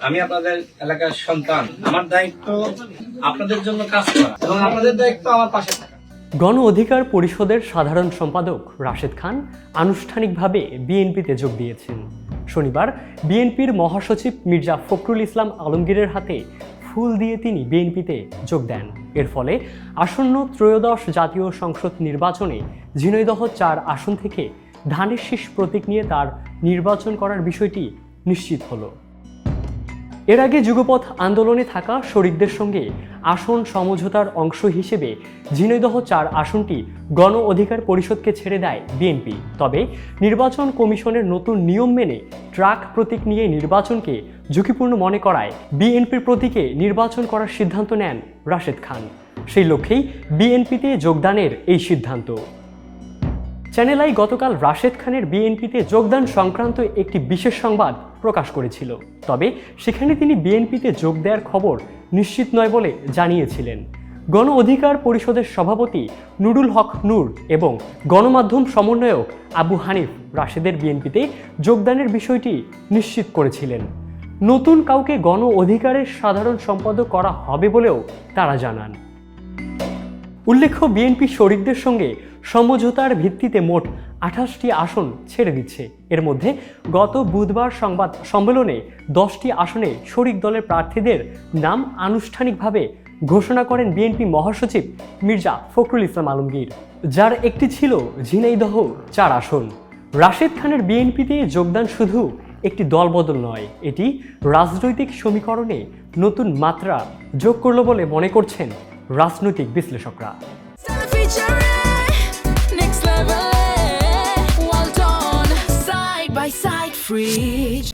আমি আপনাদের এলাকার সন্তান। আমার দায়িত্ব আপনাদের জন্য কাজ করা এবং আপনাদের দায়িত্ব আমার পাশে থাকা। গণ অধিকার পরিষদের সাধারণ সম্পাদক রাশেদ খান আনুষ্ঠানিকভাবে বিএনপিতে যোগ দিয়েছেন। শনিবার বিএনপির মহাসচিব মির্জা ফখরুল ইসলাম আলমগীরের হাতে ফুল দিয়ে তিনি বিএনপিতে যোগ দেন। এর ফলে আসন্ন ত্রয়োদশ জাতীয় সংসদ নির্বাচনে ঝিনাইদহ ৪ আসন থেকে ধানের শীষ প্রতীক নিয়ে তার নির্বাচন করার বিষয়টি নিশ্চিত হলো। এর আগে যুগপথ আন্দোলনে থাকা শরিকদের সঙ্গে আসন সমঝোতার অংশ হিসেবে ঝিনাইদহ ৪ আসনটি গণ অধিকার পরিষদকে ছেড়ে দেয় বিএনপি। তবে নির্বাচন কমিশনের নতুন নিয়ম মেনে ট্রাক প্রতীক নিয়ে নির্বাচনকে ঝুঁকিপূর্ণ মনে করায় বিএনপির প্রতীকে নির্বাচন করার সিদ্ধান্ত নেন রাশেদ খান। সেই লক্ষ্যেই বিএনপিতে যোগদানের এই সিদ্ধান্ত। চ্যানেল আই গতকাল রাশেদ খানের বিএনপিতে যোগদান সংক্রান্ত একটি বিশেষ সংবাদ প্রকাশ করেছিল। তবে সেখানে তিনি বিএনপিতে যোগ দেওয়ার খবর নিশ্চিত নয় বলে জানিয়েছিলেন। গণ অধিকার পরিষদের সভাপতি নুরুল হক নূর এবং গণমাধ্যম সমন্বয়ক আবু হানিফ রাশেদের বিএনপিতে যোগদানের বিষয়টি নিশ্চিত করেছিলেন। নতুন কাউকে গণ অধিকারের সাধারণ সম্পাদক করা হবে বলেও তারা জানান। উল্লেখ্য, বিএনপি শরিকদের সঙ্গে সমঝোতার ভিত্তিতে মোট 28টি আসন ছেড়ে দিচ্ছে। এর মধ্যে গত বুধবার সংবাদ সম্মেলনে 10টি আসনে শরিক দলের প্রার্থীদের নাম আনুষ্ঠানিকভাবে ঘোষণা করেন বিএনপি মহাসচিব মির্জা ফখরুল ইসলাম আলমগীর, যার একটি ছিল ঝিনাইদহ ৪ আসন। রাশেদ খানের বিএনপিতে যোগদান শুধু একটি দলবদল নয়, এটি রাজনৈতিক সমীকরণে নতুন মাত্রা যোগ করল বলে মনে করছেন রাজনৈতিক বিশ্লেষকরা। Side by side, free.